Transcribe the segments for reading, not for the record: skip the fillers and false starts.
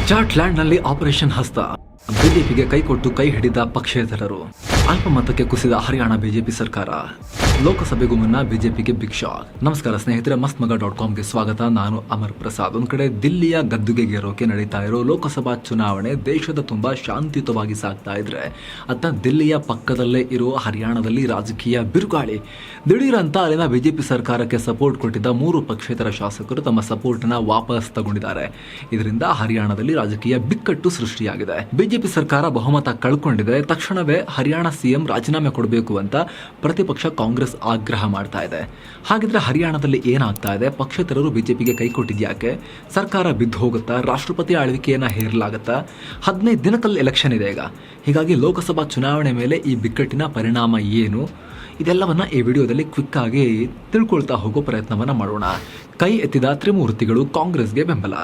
ಜಾಟ್ಲ್ಯಾಂಡ್ನಲ್ಲಿ operation ಹಸ್ತ, ಬಿಜೆಪಿಗೆ ಕೈಕೊಟ್ಟು ಕೈ ಹಿಡಿದ ಪಕ್ಷೇತರರು, ಅಲ್ಪಮತಕ್ಕೆ ಕುಸಿದ ಹರಿಯಾಣ ಬಿಜೆಪಿ ಸರ್ಕಾರ, ಲೋಕಸಭೆಗೂ ಮುನ್ನ ಬಿಜೆಪಿಗೆ ಬಿಗ್ ಶಾಕ್. ನಮಸ್ಕಾರ ಸ್ನೇಹಿತರೆ, mastmaga.comಗೆ ಸ್ವಾಗತ. ನಾನು ಅಮರ್ ಪ್ರಸಾದ್. ಒಂದ್ ಕಡೆ ದಿಲ್ಲಿಯ ಗದ್ದುಗೆಗೇರೋಕೆ ನಡೀತಾ ಇರೋ ಲೋಕಸಭಾ ಚುನಾವಣೆ ದೇಶದ ತುಂಬಾ ಶಾಂತಿಯುತವಾಗಿ ಸಾಗ್ತಾ ಇದ್ರೆ, ಅತ್ತ ದಿಲ್ಲಿಯ ಪಕ್ಕದಲ್ಲೇ ಇರೋ ಹರಿಯಾಣದಲ್ಲಿ ರಾಜಕೀಯ ಬಿರುಗಾಳಿ. ದಿಢೀರಂತ ಅಲ್ಲಿನ ಬಿಜೆಪಿ ಸರ್ಕಾರಕ್ಕೆ ಸಪೋರ್ಟ್ ಕೊಟ್ಟಿದ್ದ 3 ಪಕ್ಷೇತರ ಶಾಸಕರು ತಮ್ಮ ಸಪೋರ್ಟ್ ನ ವಾಪಸ್ ತಗೊಂಡಿದ್ದಾರೆ. ಇದರಿಂದ ಹರಿಯಾಣದಲ್ಲಿ ರಾಜಕೀಯ ಬಿಕ್ಕಟ್ಟು ಸೃಷ್ಟಿಯಾಗಿದೆ. ಬಿಜೆಪಿ ಸರ್ಕಾರ ಬಹುಮತ ಕಳ್ಕೊಂಡಿದೆ. ತಕ್ಷಣವೇ ಹರಿಯಾಣ ಸಿಎಂ ರಾಜೀನಾಮೆ ಕೊಡಬೇಕು ಅಂತ ಪ್ರತಿಪಕ್ಷ ಕಾಂಗ್ರೆಸ್ ಆಗ್ರಹ ಮಾಡ್ತಾ ಇದೆ. ಹಾಗಿದ್ರೆ ಹರಿಯಾಣದಲ್ಲಿ ಏನಾಗ್ತಾ ಇದೆ? ಪಕ್ಷೇತರರು ಬಿಜೆಪಿಗೆ ಕೈ ಕೊಟ್ಟಿದ್ಯಾಕೆ? ಸರ್ಕಾರ ಬಿದ್ದು ಹೋಗುತ್ತಾ? ರಾಷ್ಟ್ರಪತಿ ಆಳ್ವಿಕೆಯನ್ನ ಹೇರಲಾಗುತ್ತಾ? 15 ದಿನದಲ್ಲಿ ಎಲೆಕ್ಷನ್ ಇದೆ ಈಗ. ಹೀಗಾಗಿ ಲೋಕಸಭಾ ಚುನಾವಣೆ ಮೇಲೆ ಈ ಬಿಕ್ಕಟ್ಟಿನ ಪರಿಣಾಮ ಏನು? ಇದೆಲ್ಲವನ್ನ ಈ ವಿಡಿಯೋದಲ್ಲಿ ಕ್ವಿಕ್ ಆಗಿ ತಿಳ್ಕೊಳ್ತಾ ಹೋಗೋ ಪ್ರಯತ್ನವನ್ನ ಮಾಡೋಣ. ಕೈ ಎತ್ತಿದ ತ್ರಿಮೂರ್ತಿಗಳು, ಕಾಂಗ್ರೆಸ್ಗೆ ಬೆಂಬಲ.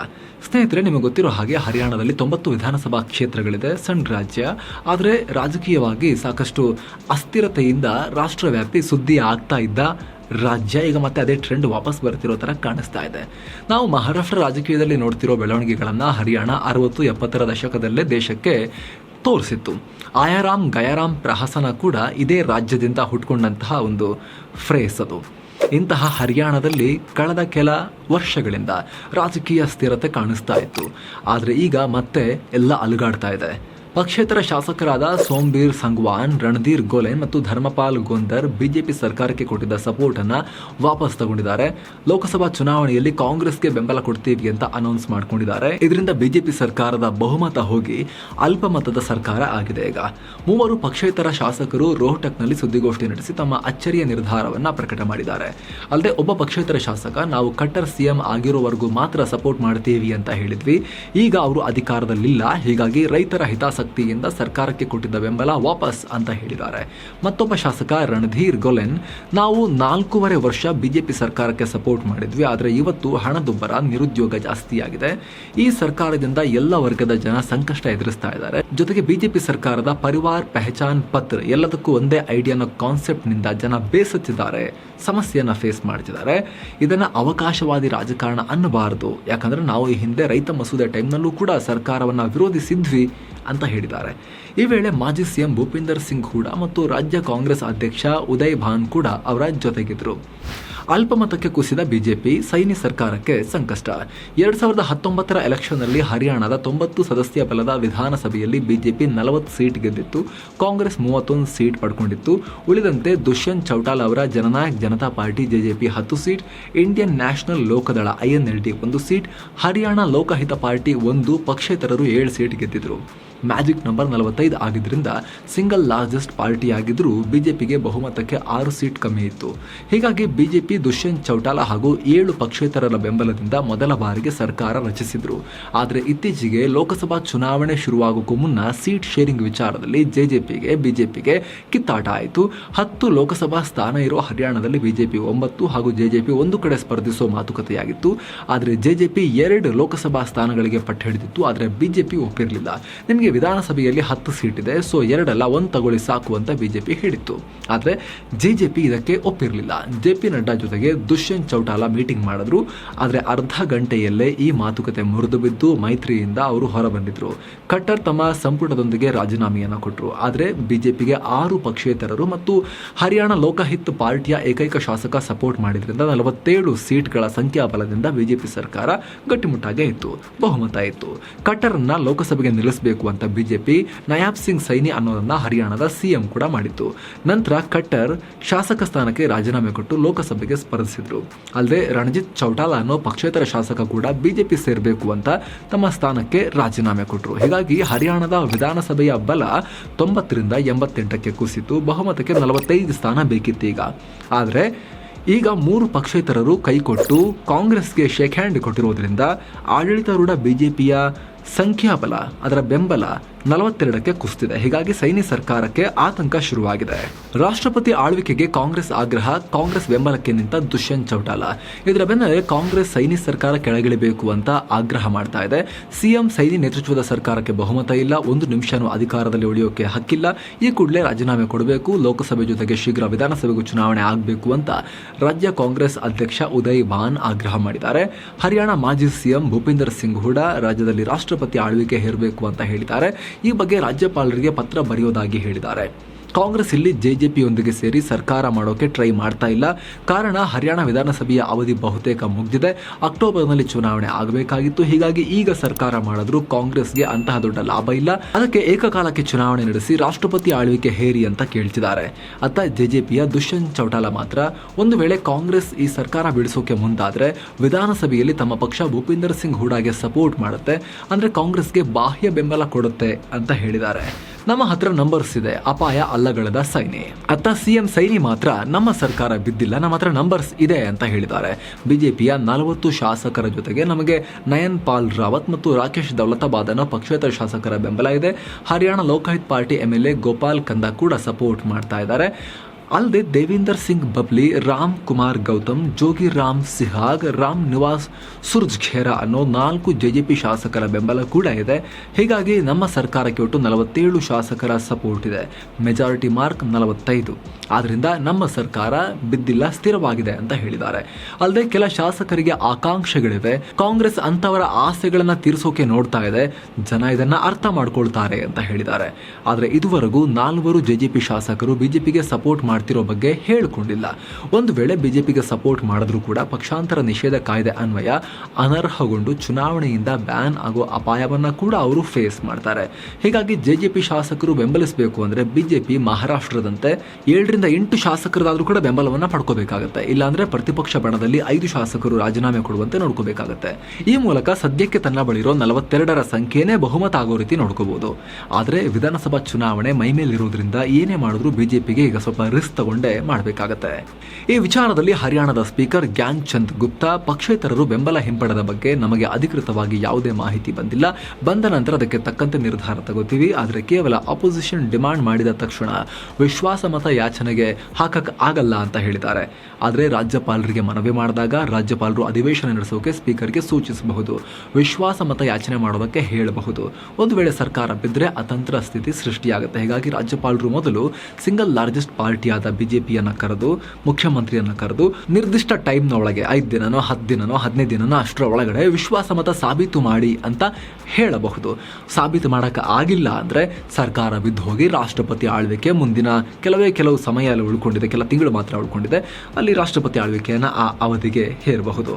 ಸ್ನೇಹಿತರೆ, ನಿಮಗೆ ಗೊತ್ತಿರೋ ಹಾಗೆ ಹರಿಯಾಣದಲ್ಲಿ 90 ವಿಧಾನಸಭಾ ಕ್ಷೇತ್ರಗಳಿದೆ. ಸಣ್ಣ ರಾಜ್ಯ, ಆದರೆ ರಾಜಕೀಯವಾಗಿ ಸಾಕಷ್ಟು ಅಸ್ಥಿರತೆಯಿಂದ ರಾಷ್ಟ್ರವ್ಯಾಪಿ ಸುದ್ದಿ ಆಗ್ತಾ ಇದ್ದ ರಾಜ್ಯ. ಈಗ ಮತ್ತೆ ಅದೇ ಟ್ರೆಂಡ್ ವಾಪಸ್ ಬರ್ತಿರೋ ತರ ಕಾಣಿಸ್ತಾ ಇದೆ. ನಾವು ಮಹಾರಾಷ್ಟ್ರ ರಾಜಕೀಯದಲ್ಲಿ ನೋಡ್ತಿರೋ ಬೆಳವಣಿಗೆಗಳನ್ನ ಹರಿಯಾಣ 60-70ರ ದಶಕದಲ್ಲೇ ದೇಶಕ್ಕೆ ತೋರಿಸಿತ್ತು. ಆಯಾರಾಮ್ ಗಯಾರಾಮ್ ಪ್ರಹಸನ ಕೂಡ ಇದೇ ರಾಜ್ಯದಿಂದ ಹುಟ್ಕೊಂಡಂತಹ ಒಂದು ಫ್ರೇಸ್ ಅದು. ಇಂತಹ ಹರಿಯಾಣದಲ್ಲಿ ಕಳೆದ ಕೆಲ ವರ್ಷಗಳಿಂದ ರಾಜಕೀಯ ಸ್ಥಿರತೆ ಕಾಣಿಸ್ತಾ ಇತ್ತು. ಆದರೆ ಈಗ ಮತ್ತೆ ಎಲ್ಲ ಅಲುಗಾಡ್ತಾ ಇದೆ. ಪಕ್ಷೇತರ ಶಾಸಕರಾದ ಸೋಮ್ಬೀರ್ ಸಂಗ್ವಾನ್, ರಣಧೀರ್ ಗೋಲೆನ್ ಮತ್ತು ಧರ್ಮಪಾಲ್ ಗೊಂದರ್ ಬಿಜೆಪಿ ಸರ್ಕಾರಕ್ಕೆ ಕೊಟ್ಟಿದ್ದ ಸಪೋರ್ಟ್ ಅನ್ನ ವಾಪಸ್ ತಗೊಂಡಿದ್ದಾರೆ. ಲೋಕಸಭಾ ಚುನಾವಣೆಯಲ್ಲಿ ಕಾಂಗ್ರೆಸ್ಗೆ ಬೆಂಬಲ ಕೊಡ್ತೀವಿ ಅಂತ ಅನೌನ್ಸ್ ಮಾಡ್ಕೊಂಡಿದ್ದಾರೆ. ಇದರಿಂದ ಬಿಜೆಪಿ ಸರ್ಕಾರದ ಬಹುಮತ ಹೋಗಿ ಅಲ್ಪಮತದ ಸರ್ಕಾರ ಆಗಿದೆ. ಈಗ 3 ಪಕ್ಷೇತರ ಶಾಸಕರು ರೋಹ್ಟಕ್ನಲ್ಲಿ ಸುದ್ದಿಗೋಷ್ಠಿ ನಡೆಸಿ ತಮ್ಮ ಅಚ್ಚರಿಯ ನಿರ್ಧಾರವನ್ನ ಪ್ರಕಟ ಮಾಡಿದ್ದಾರೆ. ಅಲ್ಲದೆ ಒಬ್ಬ ಪಕ್ಷೇತರ ಶಾಸಕ, ನಾವು ಕಟ್ಟರ್ ಸಿಎಂ ಆಗಿರೋವರೆಗೂ ಮಾತ್ರ ಸಪೋರ್ಟ್ ಮಾಡ್ತೀವಿ ಅಂತ ಹೇಳಿದ್ವಿ, ಈಗ ಅವರು ಅಧಿಕಾರದಲ್ಲಿಲ್ಲ, ಹೀಗಾಗಿ ರೈತರ ಹಿತಾಸಕ್ತಿಯಿಂದ ಸರ್ಕಾರಕ್ಕೆ ಕೊಟ್ಟಿದ್ದ ಬೆಂಬಲ ವಾಪಸ್ ಅಂತ ಹೇಳಿದ್ದಾರೆ. ಮತ್ತೊಬ್ಬ ಶಾಸಕ ರಣಧೀರ್ ಗೋಲೆನ್, ನಾವು 4.5 ವರ್ಷ ಬಿಜೆಪಿ ಸರ್ಕಾರಕ್ಕೆ ಸಪೋರ್ಟ್ ಮಾಡಿದ್ವಿ, ಆದರೆ ಇವತ್ತು ಹಣದುಬ್ಬರ, ನಿರುದ್ಯೋಗ ಜಾಸ್ತಿಯಾಗಿದೆ. ಈ ಸರ್ಕಾರದಿಂದ ಎಲ್ಲ ವರ್ಗದ ಜನ ಸಂಕಷ್ಟ ಎದುರಿಸ್ತಾ ಇದ್ದಾರೆ. ಜೊತೆಗೆ ಬಿಜೆಪಿ ಸರ್ಕಾರದ ಪರಿವಾರ್ ಪೆಹಚಾನ್ ಪತ್ರ, ಎಲ್ಲದಕ್ಕೂ ಒಂದೇ ಐಡಿಯಾನ ಕಾನ್ಸೆಪ್ಟ್ ನಿಂದ ಜನ ಬೇಸತ್ತಿದ್ದಾರೆ, ಸಮಸ್ಯೆಯನ್ನ ಫೇಸ್ ಮಾಡ್ತಿದ್ದಾರೆ. ಇದನ್ನ ಅವಕಾಶವಾದಿ ರಾಜಕಾರಣ ಅನ್ನಬಾರದು, ಯಾಕಂದ್ರೆ ನಾವು ಈ ಹಿಂದೆ ರೈತ ಮಸೂದೆ ಟೈಮ್ನಲ್ಲೂ ಕೂಡ ಸರ್ಕಾರವನ್ನ ವಿರೋಧಿಸಿದ್ವಿ ಅಂತ ಹೇಳಿದ್ದಾರೆ. ಈ ವೇಳೆ ಮಾಜಿ ಸಿಎಂ ಭೂಪಿಂದರ್ ಸಿಂಗ್ ಹೂಡಾ ಮತ್ತು ರಾಜ್ಯ ಕಾಂಗ್ರೆಸ್ ಅಧ್ಯಕ್ಷ ಉದಯ್ ಭಾನ್ ಕೂಡ ಅವರ ಜೊತೆಗಿದ್ರು. ಅಲ್ಪಮತಕ್ಕೆ ಕುಸಿದ ಬಿಜೆಪಿ, ಸೈನಿ ಸರ್ಕಾರಕ್ಕೆ ಸಂಕಷ್ಟ. 2019ರ ಎಲೆಕ್ಷನ್ನಲ್ಲಿ ಹರಿಯಾಣದ 90 ಸದಸ್ಯ ಬಲದ ವಿಧಾನಸಭೆಯಲ್ಲಿ ಬಿಜೆಪಿ 40 ಸೀಟ್ ಗೆದ್ದಿತ್ತು. ಕಾಂಗ್ರೆಸ್ 31 ಸೀಟ್ ಪಡ್ಕೊಂಡಿತ್ತು. ಉಳಿದಂತೆ ದುಷ್ಯಂತ್ ಚೌಟಾಲ ಅವರ Jannayak Janata Party JJP 10 seat, Indian National Lokdal INLD 1 seat, Haryana Lokhit Party 1, ಪಕ್ಷೇತರರು 7 ಸೀಟ್ ಗೆದ್ದಿದ್ರು. ಮ್ಯಾಜಿಕ್ ನಂಬರ್ 45 ಆಗಿದ್ರಿಂದ ಸಿಂಗಲ್ ಲಾರ್ಜೆಸ್ಟ್ ಪಾರ್ಟಿ ಆಗಿದ್ರೂ ಬಿಜೆಪಿಗೆ ಬಹುಮತಕ್ಕೆ 6 ಸೀಟ್ ಕಮ್ಮಿ ಇತ್ತು. ಹೀಗಾಗಿ ಬಿಜೆಪಿ ದುಷ್ಯಂತ್ ಚೌಟಾಲ ಹಾಗೂ 7 ಪಕ್ಷೇತರರ ಬೆಂಬಲದಿಂದ ಮೊದಲ ಬಾರಿಗೆ ಸರ್ಕಾರ ರಚಿಸಿದ್ರು. ಆದರೆ ಇತ್ತೀಚೆಗೆ ಲೋಕಸಭಾ ಚುನಾವಣೆ ಶುರುವಾಗೋಕ್ಕೂ ಮುನ್ನ ಸೀಟ್ ಶೇರಿಂಗ್ ವಿಚಾರದಲ್ಲಿ ಬಿಜೆಪಿಗೆ ಕಿತ್ತಾಟ ಆಯಿತು. 10 ಲೋಕಸಭಾ ಸ್ಥಾನ ಇರೋ ಹರಿಯಾಣದಲ್ಲಿ ಬಿಜೆಪಿ 9 ಹಾಗೂ ಜೆಜೆಪಿ 1 ಕಡೆ ಸ್ಪರ್ಧಿಸೋ ಮಾತುಕತೆಯಾಗಿತ್ತು. ಆದರೆ ಜೆಜೆಪಿ 2 ಲೋಕಸಭಾ ಸ್ಥಾನಗಳಿಗೆ ಪಟ್ಟು ಹಿಡಿದಿತ್ತು. ಆದರೆ ಬಿಜೆಪಿ ಒಪ್ಪಿರಲಿಲ್ಲ. ನಿಮಗೆ ವಿಧಾನಸಭೆಯಲ್ಲಿ 10 ಸೀಟ್ ಇದೆ, ಸೊ 2 ಅಲ್ಲ 1 ತಗೊಳ್ಳಿ ಸಾಕು ಅಂತ ಬಿಜೆಪಿ ಹೇಳಿತ್ತು. ಆದರೆ ಜೆಜೆಪಿ ಇದಕ್ಕೆ ಒಪ್ಪಿರಲಿಲ್ಲ. ಜೆಪಿ ನಡ್ಡಾ ಜೊತೆಗೆ ದುಷ್ಯಂತ್ ಚೌಟಾಲ ಮೀಟಿಂಗ್ ಮಾಡಿದ್ರು. ಆದರೆ ಅರ್ಧ ಗಂಟೆಯಲ್ಲೇ ಈ ಮಾತುಕತೆ ಮುರಿದು ಬಿದ್ದು ಮೈತ್ರಿಯಿಂದ ಅವರು ಹೊರಬಂದಿದ್ರು. ಖಟ್ಟರ್ ತಮ್ಮ ಸಂಪುಟದೊಂದಿಗೆ ರಾಜೀನಾಮೆಯನ್ನು ಕೊಟ್ಟರು. ಆದರೆ ಬಿಜೆಪಿಗೆ 6 ಪಕ್ಷೇತರರು ಮತ್ತು ಹರಿಯಾಣ ಲೋಕಹಿತ್ ಪಾರ್ಟಿಯ ಏಕೈಕ ಶಾಸಕ ಸಪೋರ್ಟ್ ಮಾಡಿದ್ರಿಂದ 47 ಸೀಟ್ಗಳ ಸಂಖ್ಯಾಬಲದಿಂದ ಬಿಜೆಪಿ ಸರ್ಕಾರ ಗಟ್ಟಿಮುಟ್ಟಾಗೆ ಇತ್ತು, ಬಹುಮತ ಇತ್ತು. ಖಟ್ಟರ್ನ ಲೋಕಸಭೆಗೆ ನಿಲ್ಲಿಸಬೇಕು ಅಂತ ಬಿಜೆಪಿ ನಯಾಬ್ ಸಿಂಗ್ ಸೈನಿ ಅನ್ನೋದನ್ನ ಹರಿಯಾಣದ ಸಿಎಂ ಕೂಡ ಮಾಡಿತ್ತು. ನಂತರ ಖಟ್ಟರ್ ಶಾಸಕ ಸ್ಥಾನಕ್ಕೆ ರಾಜೀನಾಮೆ ಕೊಟ್ಟು ಲೋಕಸಭೆಗೆ ಸ್ಪರ್ಧಿಸಿದ್ರು. ಅಲ್ಲದೆ ರಣಜಿತ್ ಚೌಟಾಲ ಅನ್ನೋ ಪಕ್ಷೇತರ ಶಾಸಕ ಕೂಡ ಬಿಜೆಪಿ ಸೇರಬೇಕು ಅಂತ ತಮ್ಮ ಸ್ಥಾನಕ್ಕೆ ರಾಜೀನಾಮೆ ಕೊಟ್ಟರು. ಹೀಗಾಗಿ ಹರಿಯಾಣದ ವಿಧಾನಸಭೆಯ ಬಲ 90ರಿಂದ 88ಕ್ಕೆ ಕುಸಿತು. ಬಹುಮತಕ್ಕೆ 45 ಸ್ಥಾನ ಬೇಕಿತ್ತು ಈಗ. ಆದರೆ ಈಗ 3 ಪಕ್ಷೇತರರು ಕೈಕೊಟ್ಟು ಕಾಂಗ್ರೆಸ್ಗೆ ಶೇಕ್ ಹ್ಯಾಂಡ್ ಕೊಟ್ಟಿರೋದ್ರಿಂದ ಆಡಳಿತಾರೂಢ ಬಿಜೆಪಿಯ ಸಂಖ್ಯಾಬಲ, ಅದರ ಬೆಂಬಲ 42ಕ್ಕೆ ಕುಸಿದಿದೆ. ಹೀಗಾಗಿ ಸೈನಿ ಸರ್ಕಾರಕ್ಕೆ ಆತಂಕ ಶುರುವಾಗಿದೆ. ರಾಷ್ಟ್ರಪತಿ ಆಳ್ವಿಕೆಗೆ ಕಾಂಗ್ರೆಸ್ ಆಗ್ರಹ, ಕಾಂಗ್ರೆಸ್ ಬೆಂಬಲಕ್ಕೆ ನಿಂತ ದುಷ್ಯಂತ್ ಚೌಟಾಲಾ. ಇದರ ಬೆನ್ನಲ್ಲೇ ಕಾಂಗ್ರೆಸ್ ಸೈನಿ ಸರ್ಕಾರ ಕೆಳಗಿಳಿಬೇಕು ಅಂತ ಆಗ್ರಹ ಮಾಡ್ತಾ ಇದೆ. ಸಿಎಂ ಸೈನಿ ನೇತೃತ್ವದ ಸರ್ಕಾರಕ್ಕೆ ಬಹುಮತ ಇಲ್ಲ, 1 ನಿಮಿಷನೂ ಅಧಿಕಾರದಲ್ಲಿ ಉಳಿಯೋಕೆ ಹಕ್ಕಿಲ್ಲ, ಈ ಕೂಡಲೇ ರಾಜೀನಾಮೆ ಕೊಡಬೇಕು, ಲೋಕಸಭೆ ಜೊತೆಗೆ ಶೀಘ್ರ ವಿಧಾನಸಭೆಗೂ ಚುನಾವಣೆ ಆಗಬೇಕು ಅಂತ ರಾಜ್ಯ ಕಾಂಗ್ರೆಸ್ ಅಧ್ಯಕ್ಷ ಉದಯ್ ಭಾನ್ ಆಗ್ರಹ ಮಾಡಿದ್ದಾರೆ. ಹರಿಯಾಣ ಮಾಜಿ ಸಿಎಂ ಭೂಪಿಂದರ್ ಸಿಂಗ್ ಹೂಡಾ ರಾಜ್ಯದಲ್ಲಿ ರಾಷ್ಟ್ರಪತಿ ಆಳ್ವಿಕೆ ಹೇರಬೇಕು ಅಂತ ಹೇಳಿದ್ದಾರೆ. ಈ ಬಗ್ಗೆ ರಾಜ್ಯಪಾಲರಿಗೆ ಪತ್ರ ಬರೆಯೋದಾಗಿ ಹೇಳಿದ್ದಾರೆ. ಕಾಂಗ್ರೆಸ್ ಇಲ್ಲಿ ಜೆಜೆಪಿಯೊಂದಿಗೆ ಸೇರಿ ಸರ್ಕಾರ ಮಾಡೋಕೆ ಟ್ರೈ ಮಾಡ್ತಾ ಇಲ್ಲ. ಕಾರಣ ಹರಿಯಾಣ ವಿಧಾನಸಭೆಯ ಅವಧಿ ಬಹುತೇಕ ಮುಗಿದಿದೆ, ಅಕ್ಟೋಬರ್ನಲ್ಲಿ ಚುನಾವಣೆ ಆಗಬೇಕಾಗಿತ್ತು. ಹೀಗಾಗಿ ಈಗ ಸರ್ಕಾರ ಮಾಡಿದ್ರು ಕಾಂಗ್ರೆಸ್ಗೆ ಅಂತಹ ದೊಡ್ಡ ಲಾಭ ಇಲ್ಲ, ಅದಕ್ಕೆ ಏಕಕಾಲಕ್ಕೆ ಚುನಾವಣೆ ನಡೆಸಿ ರಾಷ್ಟ್ರಪತಿ ಆಳ್ವಿಕೆ ಹೇರಿ ಅಂತ ಕೇಳ್ತಿದ್ದಾರೆ. ಅತ್ತ ಜೆಜೆಪಿಯ ದುಷ್ಯಂತ್ ಚೌಟಾಲಾ ಮಾತ್ರ ಒಂದು ವೇಳೆ ಕಾಂಗ್ರೆಸ್ ಈ ಸರ್ಕಾರ ಬಿಡಿಸೋಕೆ ಮುಂದಾದ್ರೆ ವಿಧಾನಸಭೆಯಲ್ಲಿ ತಮ್ಮ ಪಕ್ಷ ಭೂಪಿಂದರ್ ಸಿಂಗ್ ಹೂಡಾಗೆ ಸಪೋರ್ಟ್ ಮಾಡುತ್ತೆ, ಅಂದ್ರೆ ಕಾಂಗ್ರೆಸ್ಗೆ ಬಾಹ್ಯ ಬೆಂಬಲ ಕೊಡುತ್ತೆ ಅಂತ ಹೇಳಿದ್ದಾರೆ. ನಮ್ಮ ಹತ್ರ ನಂಬರ್ಸ್ ಇದೆ, ಅಪಾಯ ಅಲ್ಲಗಳೆದ ಸೈನಿ. ಅತ್ತ ಸಿಎಂ ಸೈನಿ ಮಾತ್ರ ನಮ್ಮ ಸರ್ಕಾರ ಬಿದ್ದಿಲ್ಲ, ನಮ್ಮ ಹತ್ರ ನಂಬರ್ಸ್ ಇದೆ ಅಂತ ಹೇಳಿದ್ದಾರೆ. ಬಿಜೆಪಿಯ 40 ಶಾಸಕರ ಜೊತೆಗೆ ನಮಗೆ ನಯನ್ ಪಾಲ್ ರಾವತ್ ಮತ್ತು ರಾಕೇಶ್ ದೌಲತಾಬಾದ್ ಅನ್ನೋ ಪಕ್ಷೇತರ ಶಾಸಕರ ಬೆಂಬಲ ಇದೆ. ಹರಿಯಾಣ ಲೋಕಹಿತ್ ಪಾರ್ಟಿ ಎಂಎಲ್ಎ ಗೋಪಾಲ್ ಕಂದಾ ಕೂಡ ಸಪೋರ್ಟ್ ಮಾಡ್ತಾ ಇದ್ದಾರೆ. ಅಲ್ಲದೆ ದೇವೇಂದರ್ ಸಿಂಗ್ ಬಬ್ಲಿ, ರಾಮ್ ಕುಮಾರ್ ಗೌತಮ್, ಜೋಗಿ ರಾಮ್ ಸಿಹಾಗ್, ರಾಮ್ ನಿವಾಸ್ ಸುರ್ಜ್ಖೇರಾ ಅನ್ನೋ 4 ಜೆಜೆಪಿ ಶಾಸಕರ ಬೆಂಬಲ ಕೂಡ ಇದೆ. ಹೀಗಾಗಿ ನಮ್ಮ ಸರ್ಕಾರಕ್ಕೆ ಒಟ್ಟು 47 ಶಾಸಕರ ಸಪೋರ್ಟ್ ಇದೆ. Majority mark 45. ಆದ್ರಿಂದ ನಮ್ಮ ಸರ್ಕಾರ ಬಿದ್ದಿಲ್ಲ, ಸ್ಥಿರವಾಗಿದೆ ಅಂತ ಹೇಳಿದ್ದಾರೆ. ಅಲ್ಲದೆ ಕೆಲ ಶಾಸಕರಿಗೆ ಆಕಾಂಕ್ಷೆಗಳಿವೆ, ಕಾಂಗ್ರೆಸ್ ಅಂತವರ ಆಸೆಗಳನ್ನ ತೀರಿಸೋಕೆ ನೋಡ್ತಾ ಇದೆ, ಜನ ಇದನ್ನ ಅರ್ಥ ಮಾಡ್ಕೊಳ್ತಾರೆ ಅಂತ ಹೇಳಿದ್ದಾರೆ. ಆದ್ರೆ ಇದುವರೆಗೂ 4 ಜೆಜೆಪಿ ಶಾಸಕರು ಬಿಜೆಪಿಗೆ ಸಪೋರ್ಟ್ ಮಾಡ್ತಿರೋ ಬಗ್ಗೆ ಹೇಳಿಕೊಂಡಿಲ್ಲ. ಒಂದು ವೇಳೆ ಬಿಜೆಪಿಗೆ ಸಪೋರ್ಟ್ ಮಾಡಿದ್ರೂ ಕೂಡ ಪಕ್ಷಾಂತರ ನಿಷೇಧ ಕಾಯ್ದೆ ಅನ್ವಯ ಅನರ್ಹಗೊಂಡು ಚುನಾವಣೆಯಿಂದ ಬ್ಯಾನ್ ಆಗೋ ಅಪಾಯವನ್ನ ಕೂಡ ಅವರು ಫೇಸ್ ಮಾಡ್ತಾರೆ. ಹೀಗಾಗಿ ಜೆಜೆಪಿ ಶಾಸಕರು ಬೆಂಬಲಿಸಬೇಕು ಅಂದ್ರೆ ಬಿಜೆಪಿ ಮಹಾರಾಷ್ಟ್ರದಂತೆ 7 ರಿಂದ 8 ಶಾಸಕರಾದ್ರೂ ಕೂಡ ಬೆಂಬಲವನ್ನ ಪಡ್ಕೋಬೇಕಾಗತ್ತೆ. ಇಲ್ಲಾಂದ್ರೆ ಪ್ರತಿಪಕ್ಷ ಬಣದಲ್ಲಿ 5 ಶಾಸಕರು ರಾಜೀನಾಮೆ ಕೊಡುವಂತೆ ನೋಡ್ಕೋಬೇಕಾಗತ್ತೆ. ಈ ಮೂಲಕ ಸದ್ಯಕ್ಕೆ ತನ್ನ ಬಳಿರೋ 42ರ ಸಂಖ್ಯೆನೇ ಬಹುಮತ ಆಗೋ ರೀತಿ ನೋಡ್ಕೋಬಹುದು. ಆದ್ರೆ ವಿಧಾನಸಭಾ ಚುನಾವಣೆ ಮೈಮೇಲಿರೋದ್ರಿಂದ ಏನೇ ಮಾಡಿದ್ರು ಬಿಜೆಪಿಗೆ ಈಗ ಸ್ವಲ್ಪ ರಿಸ್ಕ್ ತಗೊಂಡೇ ಮಾಡಬೇಕಾಗತ್ತೆ. ಈ ವಿಚಾರದಲ್ಲಿ ಹರಿಯಾಣದ ಸ್ಪೀಕರ್ ಗ್ಯಾನ್ ಚಂದ್ ಗುಪ್ತಾ, ಪಕ್ಷೇತರರು ಬೆಂಬಲ ಹಿಂಪಡೆದ ಬಗ್ಗೆ ನಮಗೆ ಅಧಿಕೃತವಾಗಿ ಯಾವುದೇ ಮಾಹಿತಿ ಬಂದಿಲ್ಲ, ಬಂದ ನಂತರ ಅದಕ್ಕೆ ತಕ್ಕಂತೆ ನಿರ್ಧಾರ ತಗೋತೀವಿ. ಆದರೆ ಕೇವಲ ಅಪೋಸಿಷನ್ ಡಿಮಾಂಡ್ ಮಾಡಿದ ತಕ್ಷಣ ವಿಶ್ವಾಸಮತ ಯಾಚನೆಗೆ ಹಾಕಕ್ ಆಗಲ್ಲ ಅಂತ ಹೇಳಿದ್ದಾರೆ. ಆದರೆ ರಾಜ್ಯಪಾಲರಿಗೆ ಮನವಿ ಮಾಡಿದಾಗ ರಾಜ್ಯಪಾಲರು ಅಧಿವೇಶನ ನಡೆಸೋಕೆ ಸ್ಪೀಕರ್ಗೆ ಸೂಚಿಸಬಹುದು, ವಿಶ್ವಾಸಮತ ಯಾಚನೆ ಮಾಡೋದಕ್ಕೆ ಹೇಳಬಹುದು. ಒಂದು ವೇಳೆ ಸರ್ಕಾರ ಬಿದ್ದರೆ ಅತಂತ್ರ ಸ್ಥಿತಿ ಸೃಷ್ಟಿಯಾಗುತ್ತೆ. ಹೀಗಾಗಿ ರಾಜ್ಯಪಾಲರು ಮೊದಲು ಸಿಂಗಲ್ ಲಾರ್ಜೆಸ್ಟ್ ಪಾರ್ಟಿಯಾದ ಬಿಜೆಪಿಯನ್ನ ಕರೆದು, ಮುಖ್ಯಮಂತ್ರಿಯನ್ನ ಕರೆದು ನಿರ್ದಿಷ್ಟ ಟೈಮ್ನ ಒಳಗೆ 5 ದಿನನೋ 10 ದಿನನೋ 15 ದಿನನೋ ಅಷ್ಟರ ಒಳಗಡೆ ವಿಶ್ವಾಸಮತ ಸಾಬೀತು ಮಾಡಿ ಅಂತ ಹೇಳಬಹುದು. ಸಾಬೀತು ಮಾಡಕ್ಕೆ ಆಗಿಲ್ಲ ಅಂದ್ರೆ ಸರ್ಕಾರ ಬಿದ್ದು ಹೋಗಿ ರಾಷ್ಟ್ರಪತಿ ಆಳ್ವಿಕೆ ಮುಂದಿನ ಕೆಲವು ಸಮಯ ಉಳ್ಕೊಂಡಿದೆ, ಕೆಲ ತಿಂಗಳು ಮಾತ್ರ ಉಳ್ಕೊಂಡಿದೆ, ಅಲ್ಲಿ ರಾಷ್ಟ್ರಪತಿ ಆಳ್ವಿಕೆಯನ್ನ ಆ ಅವಧಿಗೆ ಹೇರಬಹುದು.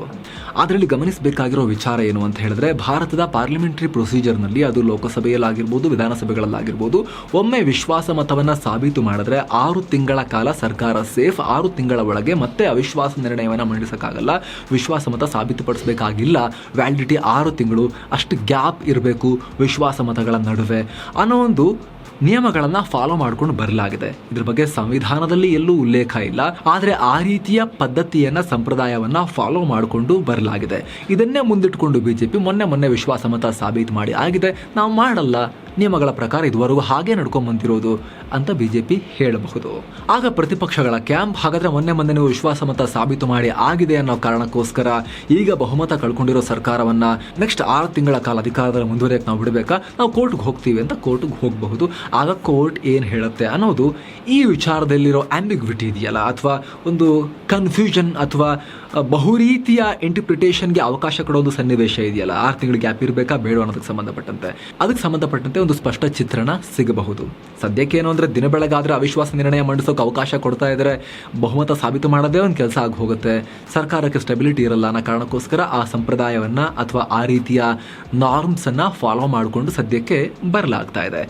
ಅದರಲ್ಲಿ ಗಮನಿಸಬೇಕಾಗಿರೋ ವಿಚಾರ ಏನು ಅಂತ ಹೇಳಿದ್ರೆ, ಭಾರತದ ಪಾರ್ಲಿಮೆಂಟರಿ ಪ್ರೊಸೀಜರ್ನಲ್ಲಿ ಅದು ಲೋಕಸಭೆಯಲ್ಲಾಗಿರ್ಬೋದು ವಿಧಾನಸಭೆಗಳಲ್ಲಾಗಿರ್ಬೋದು, ಒಮ್ಮೆ ವಿಶ್ವಾಸಮತವನ್ನ ಸಾಬೀತು ಮಾಡಿದ್ರೆ 6 ತಿಂಗಳ ಕಾಲ ಸರ್ಕಾರ ಸೇಫ್. 6 ತಿಂಗಳ ಒಳಗೆ ಮತ್ತೆ ಅವಿಶ್ವಾಸ ನಿರ್ಣಯವನ್ನು ಮಂಡಿಸಕ್ಕಾಗಲ್ಲ, ವಿಶ್ವಾಸಮತ ಸಾಬೀತುಪಡಿಸಬೇಕಾಗಿಲ್ಲ. ವ್ಯಾಲಿಡಿಟಿ 6 ತಿಂಗಳು, ಅಷ್ಟು ಗ್ಯಾಪ್ ಇರಬೇಕು ವಿಶ್ವಾಸಮತಗಳ ನಡುವೆ ಅನ್ನೋ ಒಂದು ನಿಯಮಗಳನ್ನ ಫಾಲೋ ಮಾಡ್ಕೊಂಡು ಬರಲಾಗಿದೆ. ಇದ್ರ ಬಗ್ಗೆ ಸಂವಿಧಾನದಲ್ಲಿ ಎಲ್ಲೂ ಉಲ್ಲೇಖ ಇಲ್ಲ, ಆದ್ರೆ ಆ ರೀತಿಯ ಪದ್ಧತಿಯನ್ನ ಸಂಪ್ರದಾಯವನ್ನ ಫಾಲೋ ಮಾಡಿಕೊಂಡು ಬರಲಾಗಿದೆ. ಇದನ್ನೇ ಮುಂದಿಟ್ಕೊಂಡು ಬಿಜೆಪಿ ಮೊನ್ನೆ ವಿಶ್ವಾಸಮತ ಸಾಬೀತು ಮಾಡಿ ಆಗಿದೆ, ನಾವು ಮಾಡಲ್ಲ, ನಿಯಮಗಳ ಪ್ರಕಾರ ಇದುವರೆಗೂ ಹಾಗೆ ನಡ್ಕೊಂಡ್ ಬಂದಿರೋದು ಅಂತ ಬಿಜೆಪಿ ಹೇಳಬಹುದು. ಆಗ ಪ್ರತಿಪಕ್ಷಗಳ ಕ್ಯಾಂಪ್, ಹಾಗಾದ್ರೆ ಮೊನ್ನೆ ನೀವು ವಿಶ್ವಾಸಮತ ಸಾಬೀತು ಮಾಡಿ ಆಗಿದೆ ಅನ್ನೋ ಕಾರಣಕ್ಕೋಸ್ಕರ ಈಗ ಬಹುಮತ ಕಳ್ಕೊಂಡಿರೋ ಸರ್ಕಾರವನ್ನ ನೆಕ್ಸ್ಟ್ 6 ತಿಂಗಳ ಕಾಲ ಅಧಿಕಾರದಲ್ಲಿ ಮುಂದುವರಿಯಕ್ಕೆ ನಾವು ಬಿಡಬೇಕಾ, ನಾವು ಕೋರ್ಟ್ಗೆ ಹೋಗ್ತೀವಿ ಅಂತ ಕೋರ್ಟ್ಗೆ ಹೋಗಬಹುದು. ಆಗ ಕೋರ್ಟ್ ಏನು ಹೇಳುತ್ತೆ ಅನ್ನೋದು ಈ ವಿಚಾರದಲ್ಲಿರೋ ಆಂಬಿಗ್ವಿಟಿ ಇದೆಯಲ್ಲ, ಅಥವಾ ಒಂದು ಕನ್ಫ್ಯೂಷನ್ ಅಥವಾ ಬಹುರೀತಿಯ ಇಂಟರ್ಪ್ರಿಟೇಷನ್ಗೆ ಅವಕಾಶ ಕೊಡೋ ಒಂದು ಸನ್ನಿವೇಶ ಇದೆಯಲ್ಲ, 6 ತಿಂಗಳು ಗ್ಯಾಪ್ ಇರಬೇಕಾ ಬೇಡ ಅನ್ನೋದಕ್ಕೆ ಸಂಬಂಧಪಟ್ಟಂತೆ ಒಂದು ಸ್ಪಷ್ಟ ಚಿತ್ರಣ ಸಿಗಬಹುದು. ಸದ್ಯಕ್ಕೆ ಏನು ಅಂದ್ರೆ ದಿನ ಬೆಳಗಾದ್ರೆ ಅವಿಶ್ವಾಸ ನಿರ್ಣಯ ಮಂಡಿಸೋಕೆ ಅವಕಾಶ ಕೊಡ್ತಾ ಇದ್ರೆ ಬಹುಮತ ಸಾಬೀತು ಮಾಡೋದೇ ಒಂದು ಕೆಲಸ ಆಗಿ ಹೋಗುತ್ತೆ, ಸರ್ಕಾರಕ್ಕೆ ಸ್ಟೆಬಿಲಿಟಿ ಇರಲ್ಲ ಅನ್ನೋ ಕಾರಣಕ್ಕೋಸ್ಕರ ಆ ಸಂಪ್ರದಾಯವನ್ನ ಅಥವಾ ಆ ರೀತಿಯ ನಾರ್ಮ್ಸ್ ಅನ್ನ ಫಾಲೋ ಮಾಡಿಕೊಂಡು ಸದ್ಯಕ್ಕೆ ಬರಲಾಗ್ತಾ ಇದೆ.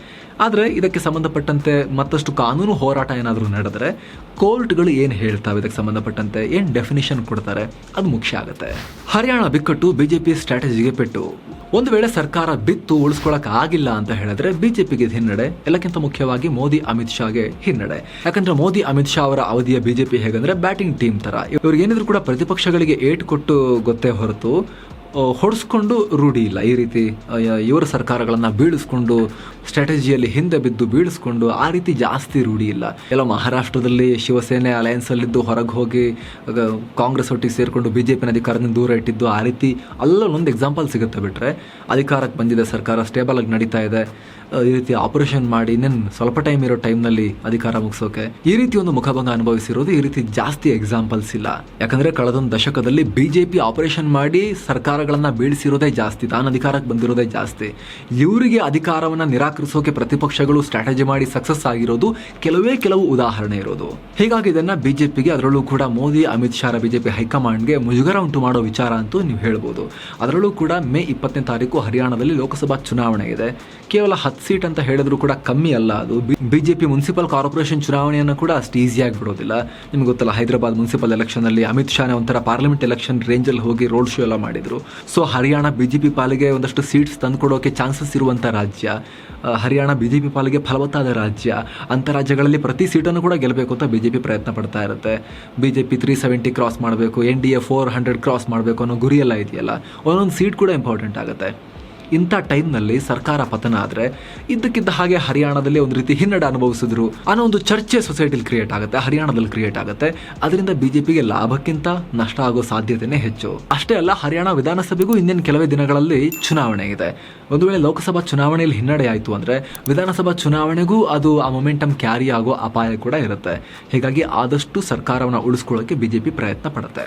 ಆದರೆ ಇದಕ್ಕೆ ಸಂಬಂಧಪಟ್ಟಂತೆ ಮತ್ತಷ್ಟು ಕಾನೂನು ಹೋರಾಟ ಏನಾದರೂ ನಡೆದರೆ ಕೋರ್ಟ್ಗಳು ಏನು ಹೇಳ್ತಾವೆ, ಇದಕ್ಕೆ ಸಂಬಂಧಪಟ್ಟಂತೆ ಏನು ಡೆಫಿನಿಷನ್ ಕೊಡ್ತಾರೆ, ಅದು ಮುಖ್ಯ ಆಗುತ್ತೆ. ಹರಿಯಾಣ ಬಿಕ್ಕಟ್ಟು ಬಿಜೆಪಿ ಸ್ಟ್ರಾಟಜಿಗೆ ಪೆಟ್ಟು. ಒಂದು ವೇಳೆ ಸರ್ಕಾರ ಬಿತ್ತು ಉಳಿಸ್ಕೊಳಕ್ ಆಗಿಲ್ಲ ಅಂತ ಹೇಳಿದ್ರೆ ಬಿಜೆಪಿಗೆ ಹಿನ್ನಡೆ, ಎಲ್ಲಕ್ಕಿಂತ ಮುಖ್ಯವಾಗಿ ಮೋದಿ ಅಮಿತ್ ಶಾಗೆ ಹಿನ್ನಡೆ. ಯಾಕಂದ್ರೆ ಮೋದಿ ಅಮಿತ್ ಶಾ ಅವರ ಅವಧಿಯ ಬಿಜೆಪಿ ಹೇಗಂದ್ರೆ ಬ್ಯಾಟಿಂಗ್ ಟೀಮ್ ತರ, ಇವ್ರಿಗೆ ಏನಿದ್ರು ಕೂಡ ಪ್ರತಿಪಕ್ಷಗಳಿಗೆ ಏಟು ಕೊಟ್ಟು ಗೊತ್ತೇ ಹೊರತು ಹೊಡೆಸ್ಕೊಂಡು ರೂಢಿ ಇಲ್ಲ. ಈ ರೀತಿ ಇವರ ಸರ್ಕಾರಗಳನ್ನು ಬೀಳಿಸ್ಕೊಂಡು ಸ್ಟ್ರಾಟಜಿಯಲ್ಲಿ ಹಿಂದೆ ಬಿದ್ದು ಬೀಳಿಸ್ಕೊಂಡು ಆ ರೀತಿ ಜಾಸ್ತಿ ರೂಢಿ ಇಲ್ಲ. ಎಲ್ಲ ಮಹಾರಾಷ್ಟ್ರದಲ್ಲಿ ಶಿವಸೇನೆ ಅಲಯನ್ಸಲ್ಲಿದ್ದು ಹೊರಗೆ ಹೋಗಿ ಕಾಂಗ್ರೆಸ್ ಒಟ್ಟಿಗೆ ಸೇರಿಕೊಂಡು BJPನ ಅಧಿಕಾರದಿಂದ ದೂರ ಇಟ್ಟಿದ್ದು, ಆ ರೀತಿ ಅಲ್ಲೊಂದು ಎಕ್ಸಾಂಪಲ್ ಸಿಗುತ್ತೆ. ಬಿಟ್ಟರೆ ಅಧಿಕಾರಕ್ಕೆ ಬಂದಿದೆ ಸರ್ಕಾರ, ಸ್ಟೇಬಲ್ ಆಗಿ ನಡೀತಾ ಇದೆ, ಈ ರೀತಿ ಆಪರೇಷನ್ ಮಾಡಿ ಇನ್ನೇನು ಸ್ವಲ್ಪ ಟೈಮ್ ಇರೋ ಟೈಮ್ನಲ್ಲಿ ಅಧಿಕಾರ ಮುಗಿಸೋಕೆ ಈ ರೀತಿ ಒಂದು ಮುಖಭಂಗ ಅನುಭವಿಸಿರೋದು ಈ ರೀತಿ ಜಾಸ್ತಿ ಎಕ್ಸಾಂಪಲ್ಸ್ ಇಲ್ಲ. ಯಾಕಂದ್ರೆ ಕಳೆದೊಂದು ದಶಕದಲ್ಲಿ BJP ಆಪರೇಷನ್ ಮಾಡಿ ಸರ್ಕಾರಗಳನ್ನ ಬೀಳಿಸಿರೋದೇ ಜಾಸ್ತಿ, ತಾನು ಅಧಿಕಾರಕ್ಕೆ ಬಂದಿರೋದೇ ಜಾಸ್ತಿ. ಇವರಿಗೆ ಅಧಿಕಾರವನ್ನ ನಿರಾಕರಿಸೋಕೆ ಪ್ರತಿಪಕ್ಷಗಳು ಸ್ಟ್ರಾಟಜಿ ಮಾಡಿ ಸಕ್ಸಸ್ ಆಗಿರೋದು ಕೆಲವು ಉದಾಹರಣೆ ಇರೋದು. ಹೀಗಾಗಿ ಇದನ್ನ BJPಗೆ, ಅದರಲ್ಲೂ ಕೂಡ ಮೋದಿ ಅಮಿತ್ ಶಾ BJP ಹೈಕಮಾಂಡ್ಗೆ ಮುಜುಗರ ಉಂಟು ಮಾಡೋ ವಿಚಾರ ಅಂತೂ ನೀವು ಹೇಳ್ಬೋದು. ಅದರಲ್ಲೂ ಕೂಡ ಮೇ 20ನೇ ತಾರೀಕು ಹರಿಯಾಣದಲ್ಲಿ ಲೋಕಸಭಾ ಚುನಾವಣೆ ಇದೆ. ಕೇವಲ 10 ಸೀಟ್ ಅಂತ ಹೇಳಿದ್ರು ಕೂಡ ಕಮ್ಮಿ ಅಲ್ಲ ಅದು. BJP ಮುನ್ಸಿಪಲ್ ಕಾರ್ಪೊರೇಷನ್ ಚುನಾವಣೆಯನ್ನು ಕೂಡ ಅಷ್ಟು ಈಸಿಯಾಗಿ ಬಿಡೋದಿಲ್ಲ. ನಿಮ್ಗೆ ಗೊತ್ತಲ್ಲ, ಹೈದರಾಬಾದ್ ಮುನ್ಸಿಪಲ್ ಎಲೆಕ್ಷನ್ ಅಲ್ಲಿ ಅಮಿತ್ ಶಾ ಒಂಥರ ಪಾರ್ಲಿಮೆಂಟ್ ಎಲೆಕ್ಷನ್ ರೇಂಜಲ್ಲಿ ಹೋಗಿ ರೋಡ್ ಶೋ ಎಲ್ಲ ಮಾಡಿದ್ರು. ಸೊ ಹರಿಯಾಣ BJP ಪಾಲಿಗೆ ಒಂದಷ್ಟು ಸೀಟ್ಸ್ ತಂದುಕೊಡೋಕೆ ಚಾನ್ಸಸ್ ಇರುವಂಥ ರಾಜ್ಯ. ಹರಿಯಾಣ BJP ಪಾಲಿಗೆ ಫಲವತ್ತಾದ ರಾಜ್ಯ. ಅಂಥ ರಾಜ್ಯಗಳಲ್ಲಿ ಪ್ರತಿ ಸೀಟನ್ನು ಕೂಡ ಗೆಲ್ಲಬೇಕು ಅಂತ BJP ಪ್ರಯತ್ನ ಪಡ್ತಾ ಇರುತ್ತೆ. BJP 370 ಕ್ರಾಸ್ ಮಾಡಬೇಕು, NDA 400 ಕ್ರಾಸ್ ಮಾಡಬೇಕು ಅನ್ನೋ ಗುರಿಯೆಲ್ಲ ಇದೆಯಲ್ಲ, ಒಂದೊಂದು ಸೀಟ್ ಕೂಡ ಇಂಪಾರ್ಟೆಂಟ್ ಆಗುತ್ತೆ. ಇಂಥ ಟೈಮ್ನಲ್ಲಿ ಸರ್ಕಾರ ಪತನ ಆದರೆ ಇದ್ದಕ್ಕಿದ್ದ ಹಾಗೆ ಹರಿಯಾಣದಲ್ಲಿ ಒಂದು ರೀತಿ ಹಿನ್ನಡೆ ಅನುಭವಿಸಿದ್ರು ಅನ್ನೋ ಒಂದು ಚರ್ಚೆ ಸೊಸೈಟಿಲಿ ಕ್ರಿಯೇಟ್ ಆಗುತ್ತೆ, ಹರಿಯಾಣದಲ್ಲಿ ಕ್ರಿಯೇಟ್ ಆಗುತ್ತೆ. ಅದರಿಂದ BJPಗೆ ಲಾಭಕ್ಕಿಂತ ನಷ್ಟ ಆಗೋ ಸಾಧ್ಯತೆನೇ ಹೆಚ್ಚು. ಅಷ್ಟೇ ಅಲ್ಲ, ಹರಿಯಾಣ ವಿಧಾನಸಭೆಗೂ ಇನ್ನೇನು ಕೆಲವೇ ದಿನಗಳಲ್ಲಿ ಚುನಾವಣೆ ಇದೆ. ಒಂದು ವೇಳೆ ಲೋಕಸಭಾ ಚುನಾವಣೆಯಲ್ಲಿ ಹಿನ್ನಡೆ ಆಯಿತು ಅಂದರೆ ವಿಧಾನಸಭಾ ಚುನಾವಣೆಗೂ ಅದು ಆ ಮೊಮೆಂಟಮ್ ಕ್ಯಾರಿ ಆಗೋ ಅಪಾಯ ಕೂಡ ಇರುತ್ತೆ. ಹೀಗಾಗಿ ಆದಷ್ಟು ಸರ್ಕಾರವನ್ನು ಉಳಿಸ್ಕೊಳ್ಳೋಕೆ BJP ಪ್ರಯತ್ನ ಪಡುತ್ತೆ.